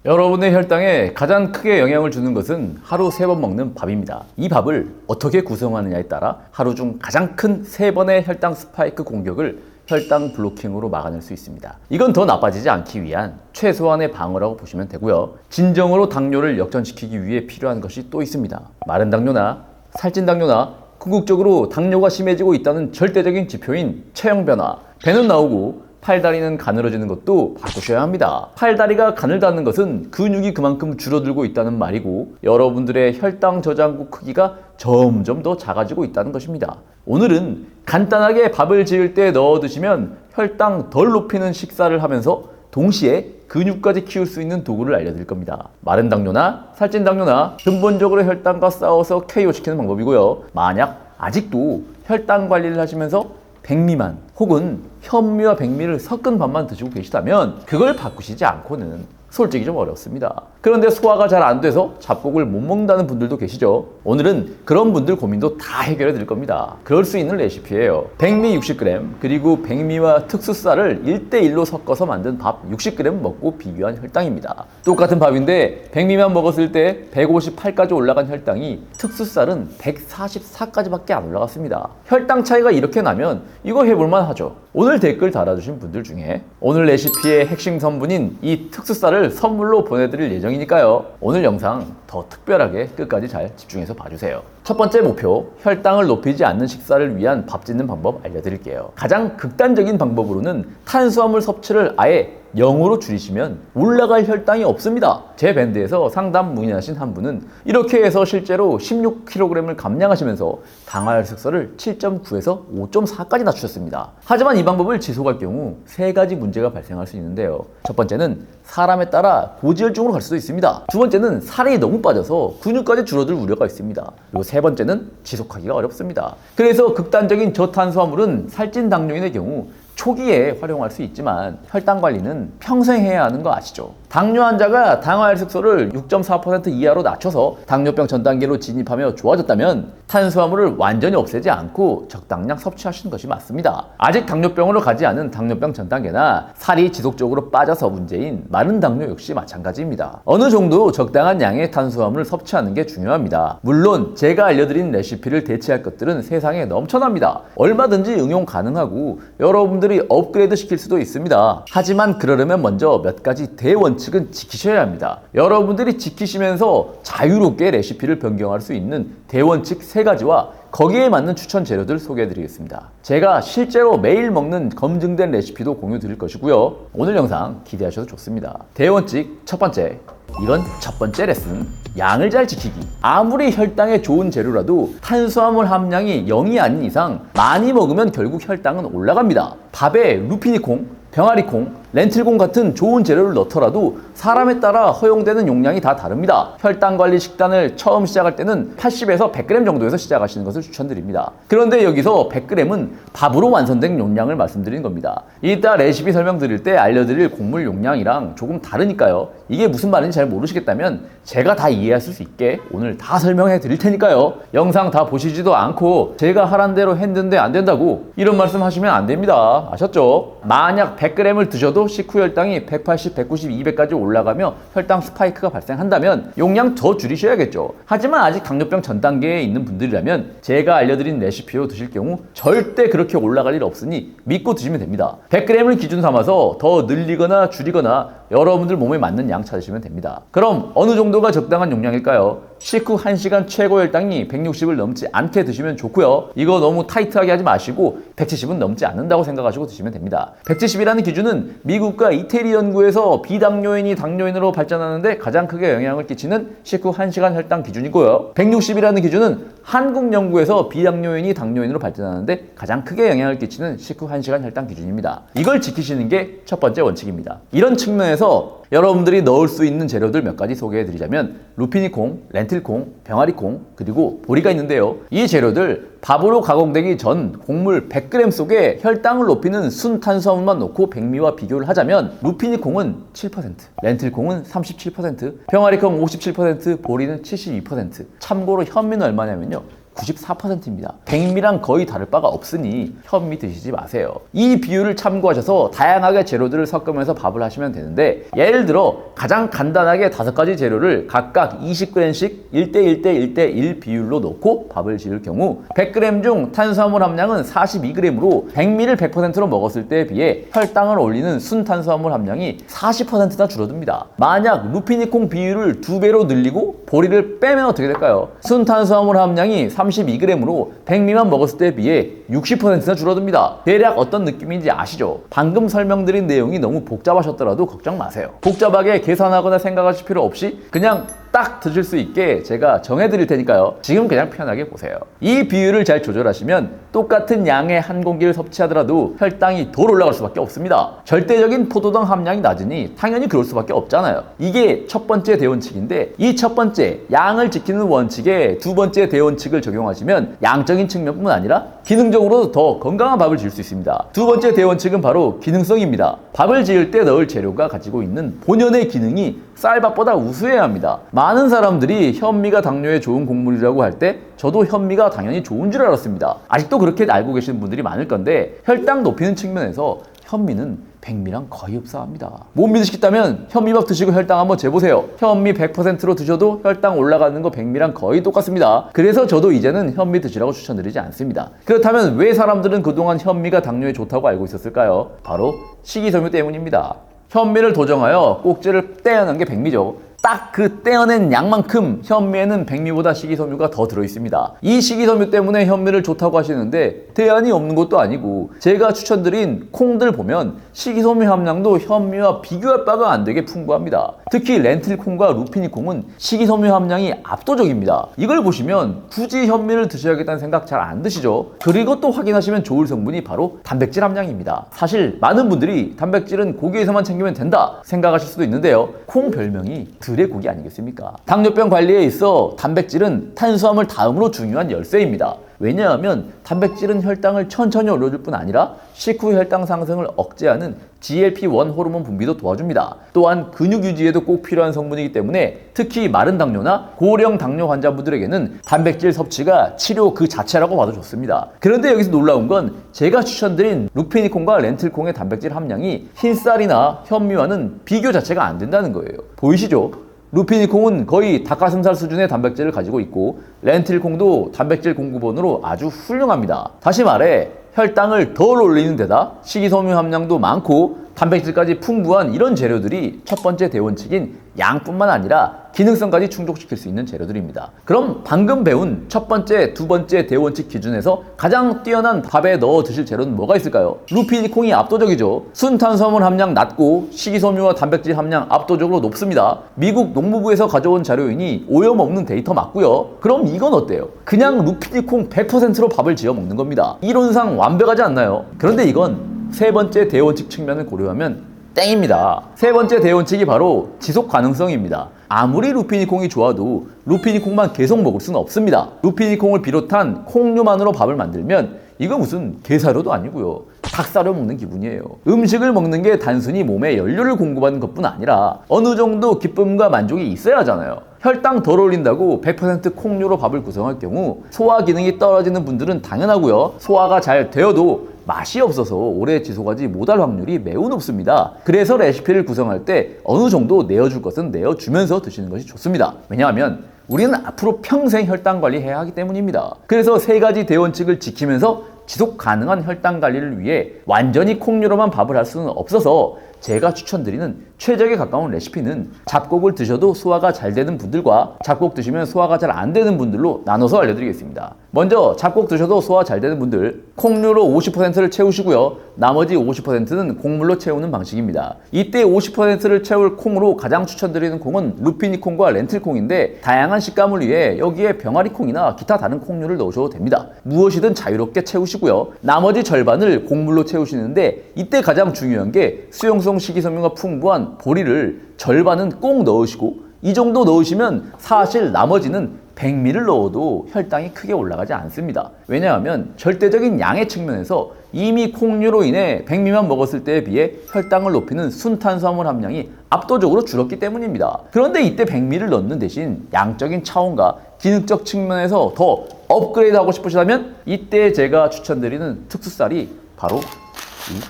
여러분의 혈당에 가장 크게 영향을 주는 것은 하루 3번 먹는 밥입니다. 이 밥을 어떻게 구성하느냐에 따라 하루 중 가장 큰 3번의 혈당 스파이크 공격을 혈당 블로킹으로 막아낼 수 있습니다. 이건 더 나빠지지 않기 위한 최소한의 방어라고 보시면 되고요. 진정으로 당뇨를 역전시키기 위해 필요한 것이 또 있습니다. 마른 당뇨나 살찐 당뇨나 궁극적으로 당뇨가 심해지고 있다는 절대적인 지표인 체형 변화, 배는 나오고 팔다리는 가늘어지는 것도 바꾸셔야 합니다. 팔다리가 가늘다는 것은 근육이 그만큼 줄어들고 있다는 말이고 여러분들의 혈당 저장고 크기가 점점 더 작아지고 있다는 것입니다. 오늘은 간단하게 밥을 지을 때 넣어 드시면 혈당 덜 높이는 식사를 하면서 동시에 근육까지 키울 수 있는 도구를 알려드릴 겁니다. 마른 당뇨나 살찐 당뇨나 근본적으로 혈당과 싸워서 KO시키는 방법이고요. 만약 아직도 혈당 관리를 하시면서 백미만 혹은 현미와 백미를 섞은 밥만 드시고 계시다면 그걸 바꾸시지 않고는 솔직히 좀 어렵습니다. 그런데 소화가 잘 안 돼서 잡곡을 못 먹는다는 분들도 계시죠. 오늘은 그런 분들 고민도 다 해결해 드릴 겁니다. 그럴 수 있는 레시피예요. 백미 60g 그리고 백미와 특수쌀을 1대1로 섞어서 만든 밥 60g 먹고 비교한 혈당입니다. 똑같은 밥인데 백미만 먹었을 때 158까지 올라간 혈당이 특수쌀은 144까지밖에 안 올라갔습니다. 혈당 차이가 이렇게 나면 이거 해볼만 하죠. 오늘 댓글 달아주신 분들 중에 오늘 레시피의 핵심 성분인 이 특수쌀을 선물로 보내드릴 예정이니까요. 오늘 영상 더 특별하게 끝까지 잘 집중해서 봐주세요. 첫 번째 목표, 혈당을 높이지 않는 식사를 위한 밥 짓는 방법 알려드릴게요. 가장 극단적인 방법으로는 탄수화물 섭취를 아예 0으로 줄이시면 올라갈 혈당이 없습니다. 제 밴드에서 상담 문의하신 한 분은 이렇게 해서 실제로 16kg을 감량하시면서 당화혈색소를 7.9에서 5.4까지 낮추셨습니다. 하지만 이 방법을 지속할 경우 3가지 문제가 발생할 수 있는데요. 첫 번째는 사람에 따라 고지혈증으로 갈 수도 있습니다. 두 번째는 살이 너무 빠져서 근육까지 줄어들 우려가 있습니다. 그리고 세 번째는 지속하기가 어렵습니다. 그래서 극단적인 저탄수화물은 살찐 당뇨인의 경우 초기에 활용할 수 있지만 혈당 관리는 평생 해야 하는 거 아시죠? 당뇨 환자가 당화혈색소를 6.4% 이하로 낮춰서 당뇨병 전 단계로 진입하며 좋아졌다면 탄수화물을 완전히 없애지 않고 적당량 섭취하시는 것이 맞습니다. 아직 당뇨병으로 가지 않은 당뇨병 전 단계나 살이 지속적으로 빠져서 문제인 마른 당뇨 역시 마찬가지입니다. 어느 정도 적당한 양의 탄수화물을 섭취하는 게 중요합니다. 물론 제가 알려드린 레시피를 대체할 것들은 세상에 넘쳐납니다. 얼마든지 응용 가능하고 여러분들이 업그레이드 시킬 수도 있습니다. 하지만 그러려면 먼저 몇 가지 대원칙은 지키셔야 합니다. 여러분들이 지키시면서 자유롭게 레시피를 변경할 수 있는 대원칙 3가지와 거기에 맞는 추천 재료들 소개해 드리겠습니다. 제가 실제로 매일 먹는 검증된 레시피도 공유 드릴 것이고요. 오늘 영상 기대하셔도 좋습니다. 대원칙 첫 번째, 이건 첫 번째 레슨, 양을 잘 지키기. 아무리 혈당에 좋은 재료라도 탄수화물 함량이 0이 아닌 이상 많이 먹으면 결국 혈당은 올라갑니다. 밥에 루피니콩, 병아리콩, 렌틸콩 같은 좋은 재료를 넣더라도 사람에 따라 허용되는 용량이 다 다릅니다. 혈당 관리 식단을 처음 시작할 때는 80에서 100g 정도에서 시작하시는 것을 추천드립니다. 그런데 여기서 100g은 밥으로 완성된 용량을 말씀드리는 겁니다. 이따 레시피 설명드릴 때 알려드릴 곡물 용량이랑 조금 다르니까요. 이게 무슨 말인지 잘 모르시겠다면 제가 다 이해하실 수 있게 오늘 다 설명해 드릴 테니까요. 영상 다 보시지도 않고 제가 하란 대로 했는데 안 된다고 이런 말씀 하시면 안 됩니다. 아셨죠? 만약 100g을 드셔도 식후 혈당이 180, 190, 200까지 올라가며 혈당 스파이크가 발생한다면 용량 더 줄이셔야겠죠. 하지만 아직 당뇨병 전 단계에 있는 분들이라면 제가 알려드린 레시피로 드실 경우 절대 그렇게 올라갈 일 없으니 믿고 드시면 됩니다. 100g을 기준 삼아서 더 늘리거나 줄이거나 여러분들 몸에 맞는 양 찾으시면 됩니다. 그럼 어느 정도가 적당한 용량일까요? 식후 1시간 최고 혈당이 160을 넘지 않게 드시면 좋고요. 이거 너무 타이트하게 하지 마시고 170은 넘지 않는다고 생각하시고 드시면 됩니다. 170이라는 기준은 미국과 이태리 연구에서 비당뇨인이 당뇨인으로 발전하는데 가장 크게 영향을 끼치는 식후 1시간 혈당 기준이고요. 160이라는 기준은 한국 연구에서 비당뇨인이 당뇨인으로 발전하는데 가장 크게 영향을 끼치는 식후 1시간 혈당 기준입니다. 이걸 지키시는 게 첫 번째 원칙입니다. 이런 측면에서 여러분들이 넣을 수 있는 재료들 몇 가지 소개해 드리자면 루피니콩, 렌틸콩, 병아리콩, 그리고 보리가 있는데요. 이 재료들 밥으로 가공되기 전 곡물 100g 속에 혈당을 높이는 순탄수화물만 넣고 백미와 비교를 하자면 루피니콩은 7%, 렌틸콩은 37%, 병아리콩 57%, 보리는 72%. 참고로 현미는 얼마냐면요. 94%입니다. 백미랑 거의 다를 바가 없으니 현미 드시지 마세요. 이 비율을 참고하셔서 다양하게 재료들을 섞으면서 밥을 하시면 되는데, 예를 들어 가장 간단하게 5가지 재료를 각각 20g씩 1대1대1대1 비율로 넣고 밥을 지을 경우 100g 중 탄수화물 함량은 42g으로 백미를 100%로 먹었을 때에 비해 혈당을 올리는 순탄수화물 함량이 40%나 줄어듭니다. 만약 루피니콩 비율을 2배로 늘리고 보리를 빼면 어떻게 될까요? 순탄수화물 함량이 32g으로 백미만 먹었을 때에 비해 60%나 줄어듭니다. 대략 어떤 느낌인지 아시죠? 방금 설명드린 내용이 너무 복잡하셨더라도 걱정 마세요. 복잡하게 계산하거나 생각하실 필요 없이 그냥 딱 드실 수 있게 제가 정해드릴 테니까요. 지금 그냥 편하게 보세요. 이 비율을 잘 조절하시면 똑같은 양의 한 공기를 섭취하더라도 혈당이 덜 올라갈 수밖에 없습니다. 절대적인 포도당 함량이 낮으니 당연히 그럴 수밖에 없잖아요. 이게 첫 번째 대원칙인데, 이 첫 번째 양을 지키는 원칙에 두 번째 대원칙을 적용하시면 양적인 측면뿐만 아니라 기능적으로도 더 건강한 밥을 지을 수 있습니다. 두 번째 대원칙은 바로 기능성입니다. 밥을 지을 때 넣을 재료가 가지고 있는 본연의 기능이 쌀밥보다 우수해야 합니다. 많은 사람들이 현미가 당뇨에 좋은 곡물이라고 할 때 저도 현미가 당연히 좋은 줄 알았습니다. 아직도 그렇게 알고 계시는 분들이 많을 건데, 혈당 높이는 측면에서 현미는 백미랑 거의 흡사합니다. 못 믿으시겠다면 현미밥 드시고 혈당 한번 재보세요. 현미 100%로 드셔도 혈당 올라가는 거 백미랑 거의 똑같습니다. 그래서 저도 이제는 현미 드시라고 추천드리지 않습니다. 그렇다면 왜 사람들은 그동안 현미가 당뇨에 좋다고 알고 있었을까요? 바로 식이섬유 때문입니다. 현미를 도정하여 꼭지를 떼어낸 게 백미죠. 딱 그 떼어낸 양만큼 현미에는 백미보다 식이섬유가 더 들어있습니다. 이 식이섬유 때문에 현미를 좋다고 하시는데 대안이 없는 것도 아니고, 제가 추천드린 콩들 보면 식이섬유 함량도 현미와 비교할 바가 안 되게 풍부합니다. 특히 렌틸콩과 루피니콩은 식이섬유 함량이 압도적입니다. 이걸 보시면 굳이 현미를 드셔야겠다는 생각 잘 안 드시죠? 그리고 또 확인하시면 좋을 성분이 바로 단백질 함량입니다. 사실 많은 분들이 단백질은 고기에서만 챙기면 된다 생각하실 수도 있는데요. 콩 별명이 들의 고기 아니겠습니까? 당뇨병 관리에 있어 단백질은 탄수화물 다음으로 중요한 열쇠입니다. 왜냐하면 단백질은 혈당을 천천히 올려줄 뿐 아니라 식후 혈당 상승을 억제하는 GLP-1 호르몬 분비도 도와줍니다. 또한 근육 유지에도 꼭 필요한 성분이기 때문에 특히 마른 당뇨나 고령 당뇨 환자분들에게는 단백질 섭취가 치료 그 자체라고 봐도 좋습니다. 그런데 여기서 놀라운 건 제가 추천드린 루피니콩과 렌틸콩의 단백질 함량이 흰쌀이나 현미와는 비교 자체가 안 된다는 거예요. 보이시죠? 루피니콩은 거의 닭가슴살 수준의 단백질을 가지고 있고, 렌틸콩도 단백질 공급원으로 아주 훌륭합니다. 다시 말해 혈당을 덜 올리는 데다 식이섬유 함량도 많고 단백질까지 풍부한 이런 재료들이 첫 번째 대원칙인 양뿐만 아니라 기능성까지 충족시킬 수 있는 재료들입니다. 그럼 방금 배운 첫 번째, 두 번째 대원칙 기준에서 가장 뛰어난 밥에 넣어 드실 재료는 뭐가 있을까요? 루피니콩이 압도적이죠. 순탄수화물 함량 낮고 식이섬유와 단백질 함량 압도적으로 높습니다. 미국 농무부에서 가져온 자료이니 오염없는 데이터 맞고요. 그럼 이건 어때요? 그냥 루피니콩 100%로 밥을 지어 먹는 겁니다. 이론상 완벽하지 않나요? 그런데 이건 세 번째 대원칙 측면을 고려하면 땡입니다. 세 번째 대원칙이 바로 지속 가능성입니다. 아무리 루피니콩이 좋아도 루피니콩만 계속 먹을 수는 없습니다. 루피니콩을 비롯한 콩류만으로 밥을 만들면 이거 무슨 게사료도 아니고요. 닭사료 먹는 기분이에요. 음식을 먹는 게 단순히 몸에 연료를 공급하는 것뿐 아니라 어느 정도 기쁨과 만족이 있어야 하잖아요. 혈당 덜 올린다고 100% 콩류로 밥을 구성할 경우 소화 기능이 떨어지는 분들은 당연하고요. 소화가 잘 되어도 맛이 없어서 오래 지속하지 못할 확률이 매우 높습니다. 그래서 레시피를 구성할 때 어느 정도 내어줄 것은 내어주면서 드시는 것이 좋습니다. 왜냐하면 우리는 앞으로 평생 혈당 관리해야 하기 때문입니다. 그래서 세 가지 대원칙을 지키면서 지속 가능한 혈당 관리를 위해 완전히 콩류로만 밥을 할 수는 없어서 제가 추천드리는 최적에 가까운 레시피는 잡곡을 드셔도 소화가 잘 되는 분들과 잡곡 드시면 소화가 잘 안 되는 분들로 나눠서 알려드리겠습니다. 먼저 잡곡 드셔도 소화 잘 되는 분들, 콩류로 50%를 채우시고요. 나머지 50%는 곡물로 채우는 방식입니다. 이때 50%를 채울 콩으로 가장 추천드리는 콩은 루피니콩과 렌틸콩인데, 다양한 식감을 위해 여기에 병아리콩이나 기타 다른 콩류를 넣으셔도 됩니다. 무엇이든 자유롭게 채우시고요. 나머지 절반을 곡물로 채우시는데, 이때 가장 중요한 게 수용성 식이섬유가 풍부한 보리를 절반은 꼭 넣으시고, 이 정도 넣으시면 사실 나머지는 백미를 넣어도 혈당이 크게 올라가지 않습니다. 왜냐하면 절대적인 양의 측면에서 이미 콩류로 인해 백미만 먹었을 때에 비해 혈당을 높이는 순탄수화물 함량이 압도적으로 줄었기 때문입니다. 그런데 이때 백미를 넣는 대신 양적인 차원과 기능적 측면에서 더 업그레이드 하고 싶으시다면 이때 제가 추천드리는 특수쌀이 바로 이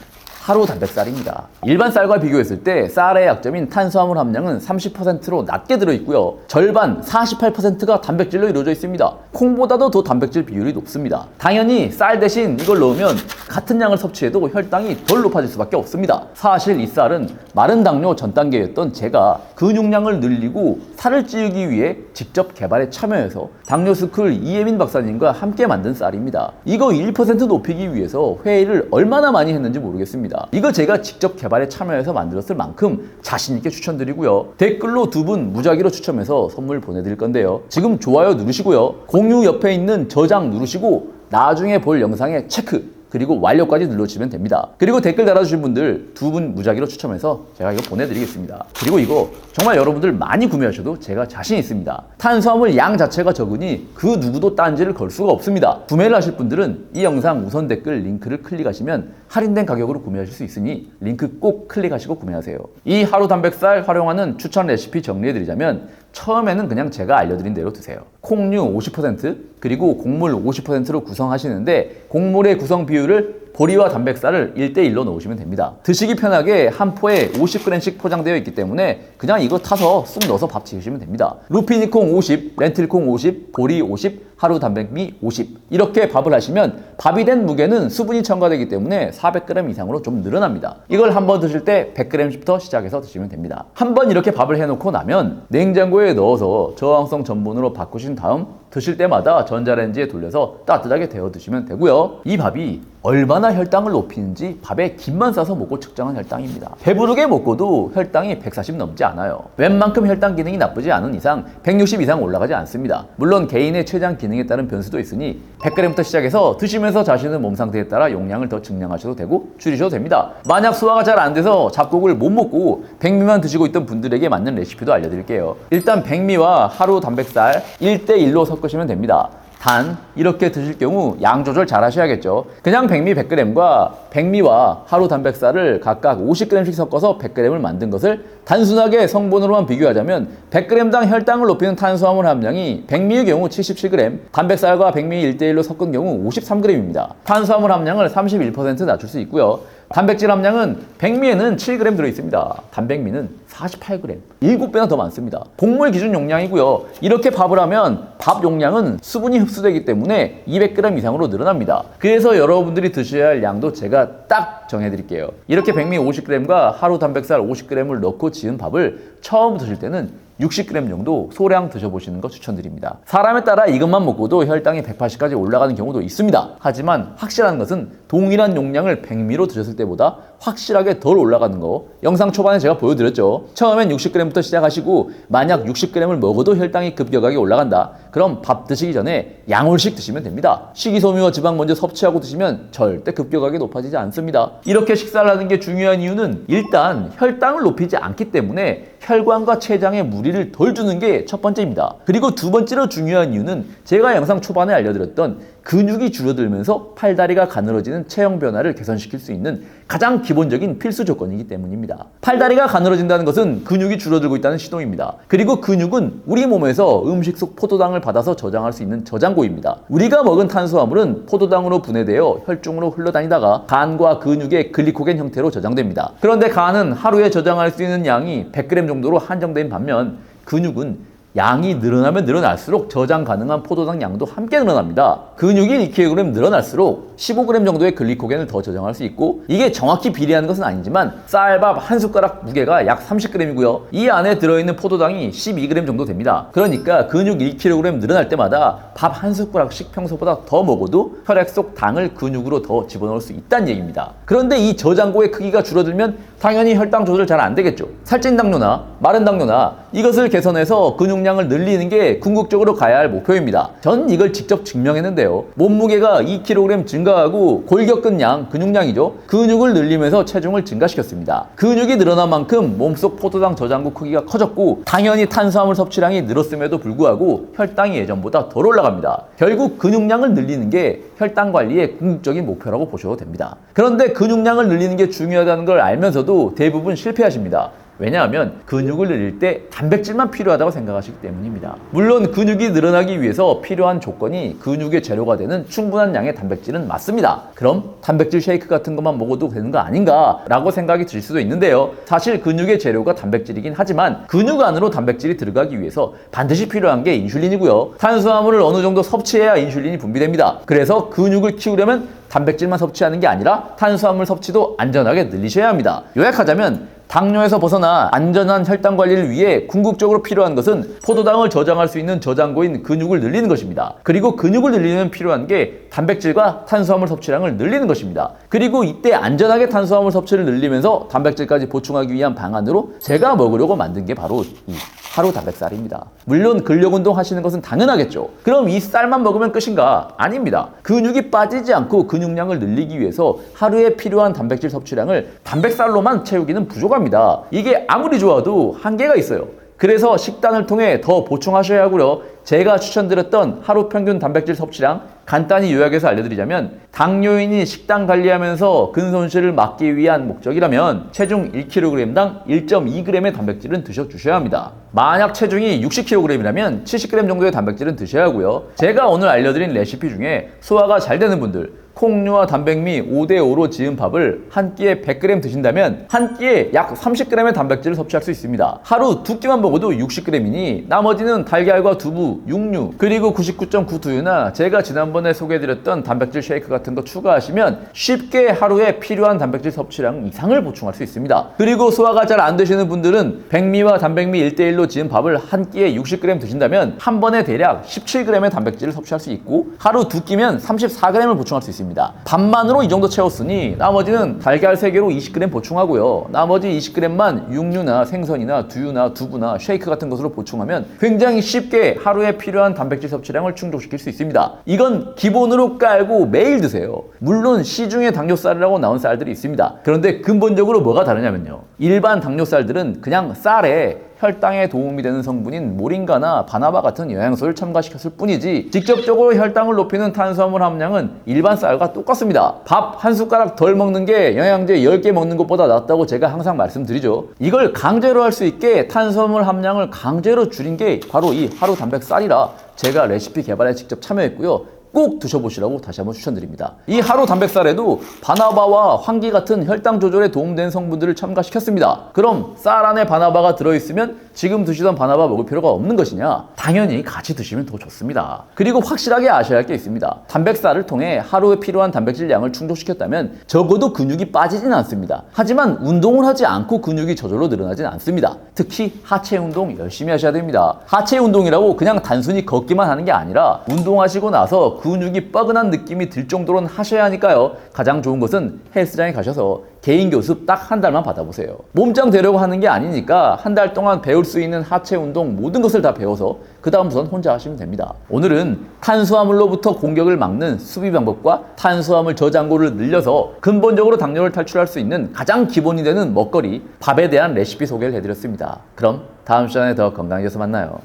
하루 단백쌀입니다. 일반 쌀과 비교했을 때 쌀의 약점인 탄수화물 함량은 30%로 낮게 들어있고요. 절반 48%가 단백질로 이루어져 있습니다. 콩보다도 더 단백질 비율이 높습니다. 당연히 쌀 대신 이걸 넣으면 같은 양을 섭취해도 혈당이 덜 높아질 수밖에 없습니다. 사실 이 쌀은 마른 당뇨 전 단계였던 제가 근육량을 늘리고 살을 찌우기 위해 직접 개발에 참여해서 당뇨스쿨 이예민 박사님과 함께 만든 쌀입니다. 이거 1% 높이기 위해서 회의를 얼마나 많이 했는지 모르겠습니다. 이거 제가 직접 개발에 참여해서 만들었을 만큼 자신있게 추천드리고요. 댓글로 두 분 무작위로 추첨해서 선물 보내드릴 건데요. 지금 좋아요 누르시고요. 공유 옆에 있는 저장 누르시고 나중에 볼 영상에 체크 그리고 완료까지 눌러주시면 됩니다. 그리고 댓글 달아주신 분들 두 분 무작위로 추첨해서 제가 이거 보내드리겠습니다. 그리고 이거 정말 여러분들 많이 구매하셔도 제가 자신 있습니다. 탄수화물 양 자체가 적으니 그 누구도 딴지를 걸 수가 없습니다. 구매를 하실 분들은 이 영상 우선 댓글 링크를 클릭하시면 할인된 가격으로 구매하실 수 있으니 링크 꼭 클릭하시고 구매하세요. 이 하루 단백살 활용하는 추천 레시피 정리해드리자면 처음에는 그냥 제가 알려드린 대로 드세요. 콩류 50% 그리고 곡물 50%로 구성하시는데 곡물의 구성 비율을 보리와 단백살을 1대1로 넣으시면 됩니다. 드시기 편하게 한 포에 50g씩 포장되어 있기 때문에 그냥 이거 타서 쑥 넣어서 밥 지으시면 됩니다. 루피니콩 50, 렌틸콩 50, 보리 50, 하루 단백미 50 이렇게 밥을 하시면 밥이 된 무게는 수분이 첨가되기 때문에 400g 이상으로 좀 늘어납니다. 이걸 한번 드실 때 100g부터 시작해서 드시면 됩니다. 한번 이렇게 밥을 해놓고 나면 냉장고에 넣어서 저항성 전분으로 바꾸신 다음 드실 때마다 전자레인지에 돌려서 따뜻하게 데워 드시면 되고요. 이 밥이 얼마나 혈당을 높이는지 밥에 김만 싸서 먹고 측정한 혈당입니다. 배부르게 먹고도 혈당이 140 넘지 않아요. 웬만큼 혈당 기능이 나쁘지 않은 이상 160 이상 올라가지 않습니다. 물론 개인의 췌장 기능에 따른 변수도 있으니 100g부터 시작해서 드시면서 자신의 몸 상태에 따라 용량을 더 증량하셔도 되고 줄이셔도 됩니다. 만약 소화가 잘 안 돼서 잡곡을 못 먹고 백미만 드시고 있던 분들에게 맞는 레시피도 알려드릴게요. 일단 백미와 하루 단백살 1대1로 섞으시면 됩니다. 단 이렇게 드실 경우 양 조절 잘 하셔야겠죠. 그냥 백미 100g과 백미와 하루 단백살을 각각 50g씩 섞어서 100g을 만든 것을 단순하게 성분으로만 비교하자면 100g당 혈당을 높이는 탄수화물 함량이 백미의 경우 77g, 단백살과 백미 1대1로 섞은 경우 53g입니다. 탄수화물 함량을 31% 낮출 수 있고요. 단백질 함량은 백미에는 7g 들어있습니다. 단백미는 48g, 7배나 더 많습니다. 곡물 기준 용량이고요. 이렇게 밥을 하면 밥 용량은 수분이 흡수되기 때문에 200g 이상으로 늘어납니다. 그래서 여러분들이 드셔야 할 양도 제가 딱 정해드릴게요. 이렇게 백미 50g과 하루 단백살 50g을 넣고 지은 밥을 처음 드실 때는 60g 정도 소량 드셔보시는 거 추천드립니다. 사람에 따라 이것만 먹고도 혈당이 180까지 올라가는 경우도 있습니다. 하지만 확실한 것은 동일한 용량을 백미로 드셨을 때보다 확실하게 덜 올라가는 거 영상 초반에 제가 보여드렸죠. 처음엔 60g부터 시작하시고 만약 60g을 먹어도 혈당이 급격하게 올라간다. 그럼 밥 드시기 전에 양울씩 드시면 됩니다. 식이섬유와 지방 먼저 섭취하고 드시면 절대 급격하게 높아지지 않습니다. 이렇게 식사를 하는 게 중요한 이유는 일단 혈당을 높이지 않기 때문에 혈관과 췌장에 무리를 덜 주는 게 첫 번째입니다. 그리고 두 번째로 중요한 이유는 제가 영상 초반에 알려드렸던 근육이 줄어들면서 팔다리가 가늘어지는 체형 변화를 개선시킬 수 있는 가장 기본적인 필수 조건이기 때문입니다. 팔다리가 가늘어진다는 것은 근육이 줄어들고 있다는 신호입니다. 그리고 근육은 우리 몸에서 음식 속 포도당을 받아서 저장할 수 있는 저장고입니다. 우리가 먹은 탄수화물은 포도당으로 분해되어 혈중으로 흘러다니다가 간과 근육의 글리코겐 형태로 저장됩니다. 그런데 간은 하루에 저장할 수 있는 양이 100g 정도로 한정된 반면 근육은 양이 늘어나면 늘어날수록 저장 가능한 포도당 양도 함께 늘어납니다. 근육이 1kg 늘어날수록 15g 정도의 글리코겐을 더 저장할 수 있고 이게 정확히 비례하는 것은 아니지만 쌀밥 한 숟가락 무게가 약 30g이고요. 이 안에 들어있는 포도당이 12g 정도 됩니다. 그러니까 근육 1kg 늘어날 때마다 밥 한 숟가락씩 평소보다 더 먹어도 혈액 속 당을 근육으로 더 집어넣을 수 있다는 얘기입니다. 그런데 이 저장고의 크기가 줄어들면 당연히 혈당 조절 잘 안 되겠죠. 살찐 당뇨나 마른 당뇨나 이것을 개선해서 근육량을 늘리는 게 궁극적으로 가야 할 목표입니다. 전 이걸 직접 증명했는데요. 몸무게가 2kg 증가하고 골격근량, 근육량이죠. 근육을 늘리면서 체중을 증가시켰습니다. 근육이 늘어난 만큼 몸속 포도당 저장고 크기가 커졌고 당연히 탄수화물 섭취량이 늘었음에도 불구하고 혈당이 예전보다 덜 올라갑니다. 결국 근육량을 늘리는 게 혈당 관리의 궁극적인 목표라고 보셔도 됩니다. 그런데 근육량을 늘리는 게 중요하다는 걸 알면서도 대부분 실패하십니다. 왜냐하면 근육을 늘릴 때 단백질만 필요하다고 생각하시기 때문입니다. 물론 근육이 늘어나기 위해서 필요한 조건이 근육의 재료가 되는 충분한 양의 단백질은 맞습니다. 그럼 단백질 쉐이크 같은 것만 먹어도 되는 거 아닌가 라고 생각이 들 수도 있는데요. 사실 근육의 재료가 단백질이긴 하지만 근육 안으로 단백질이 들어가기 위해서 반드시 필요한 게 인슐린이고요. 탄수화물을 어느 정도 섭취해야 인슐린이 분비됩니다. 그래서 근육을 키우려면 단백질만 섭취하는 게 아니라 탄수화물 섭취도 안전하게 늘리셔야 합니다. 요약하자면 당뇨에서 벗어나 안전한 혈당 관리를 위해 궁극적으로 필요한 것은 포도당을 저장할 수 있는 저장고인 근육을 늘리는 것입니다. 그리고 근육을 늘리면 필요한 게 단백질과 탄수화물 섭취량을 늘리는 것입니다. 그리고 이때 안전하게 탄수화물 섭취를 늘리면서 단백질까지 보충하기 위한 방안으로 제가 먹으려고 만든 게 바로 이 하루 단백살입니다. 물론 근력 운동 하시는 것은 당연하겠죠. 그럼 이 쌀만 먹으면 끝인가? 아닙니다. 근육이 빠지지 않고 근육량을 늘리기 위해서 하루에 필요한 단백질 섭취량을 단백살로만 채우기는 부족합니다. 이게 아무리 좋아도 한계가 있어요. 그래서 식단을 통해 더 보충하셔야 하고요. 제가 추천드렸던 하루 평균 단백질 섭취량 간단히 요약해서 알려드리자면 당뇨인이 식단 관리하면서 근손실을 막기 위한 목적이라면 체중 1kg당 1.2g의 단백질은 드셔주셔야 합니다. 만약 체중이 60kg이라면 70g 정도의 단백질은 드셔야 하고요. 제가 오늘 알려드린 레시피 중에 소화가 잘 되는 분들 콩류와 단백미 5대5로 지은 밥을 한 끼에 100g 드신다면 한 끼에 약 30g의 단백질을 섭취할 수 있습니다. 하루 두 끼만 먹어도 60g이니 나머지는 달걀과 두부, 육류, 그리고 99.9 두유나 제가 지난번에 소개해드렸던 단백질 쉐이크 같은 거 추가하시면 쉽게 하루에 필요한 단백질 섭취량 이상을 보충할 수 있습니다. 그리고 소화가 잘 안 되시는 분들은 백미와 단백미 1대1로 지은 밥을 한 끼에 60g 드신다면 한 번에 대략 17g의 단백질을 섭취할 수 있고 하루 두 끼면 34g을 보충할 수 있습니다. 밥만으로 이 정도 채웠으니 나머지는 달걀 3개로 20g 보충하고요. 나머지 20g만 육류나 생선이나 두유나 두부나 쉐이크 같은 것으로 보충하면 굉장히 쉽게 하루에 필요한 단백질 섭취량을 충족시킬 수 있습니다. 이건 기본으로 깔고 매일 드세요. 물론 시중에 당뇨쌀이라고 나온 쌀들이 있습니다. 그런데 근본적으로 뭐가 다르냐면요. 일반 당뇨쌀들은 그냥 쌀에 혈당에 도움이 되는 성분인 모링가나 바나바 같은 영양소를 첨가시켰을 뿐이지 직접적으로 혈당을 높이는 탄수화물 함량은 일반 쌀과 똑같습니다. 밥 한 숟가락 덜 먹는 게 영양제 10개 먹는 것보다 낫다고 제가 항상 말씀드리죠. 이걸 강제로 할 수 있게 탄수화물 함량을 강제로 줄인 게 바로 이 하루 단백쌀이라 제가 레시피 개발에 직접 참여했고요. 꼭 드셔보시라고 다시 한번 추천드립니다. 이 하루 단백살에도 바나바와 황기 같은 혈당 조절에 도움되는 성분들을 첨가시켰습니다. 그럼 쌀 안에 바나바가 들어있으면 지금 드시던 바나바 먹을 필요가 없는 것이냐? 당연히 같이 드시면 더 좋습니다. 그리고 확실하게 아셔야 할 게 있습니다. 단백살을 통해 하루에 필요한 단백질 양을 충족시켰다면 적어도 근육이 빠지진 않습니다. 하지만 운동을 하지 않고 근육이 저절로 늘어나진 않습니다. 특히 하체 운동 열심히 하셔야 됩니다. 하체 운동이라고 그냥 단순히 걷기만 하는 게 아니라 운동하시고 나서 근육이 뻐근한 느낌이 들 정도로는 하셔야 하니까요. 가장 좋은 것은 헬스장에 가셔서 개인 교습 딱 한 달만 받아보세요. 몸짱 되려고 하는 게 아니니까 한 달 동안 배울 수 있는 하체 운동 모든 것을 다 배워서 그 다음부터는 혼자 하시면 됩니다. 오늘은 탄수화물로부터 공격을 막는 수비 방법과 탄수화물 저장고를 늘려서 근본적으로 당뇨를 탈출할 수 있는 가장 기본이 되는 먹거리 밥에 대한 레시피 소개를 해드렸습니다. 그럼 다음 시간에 더 건강해져서 만나요.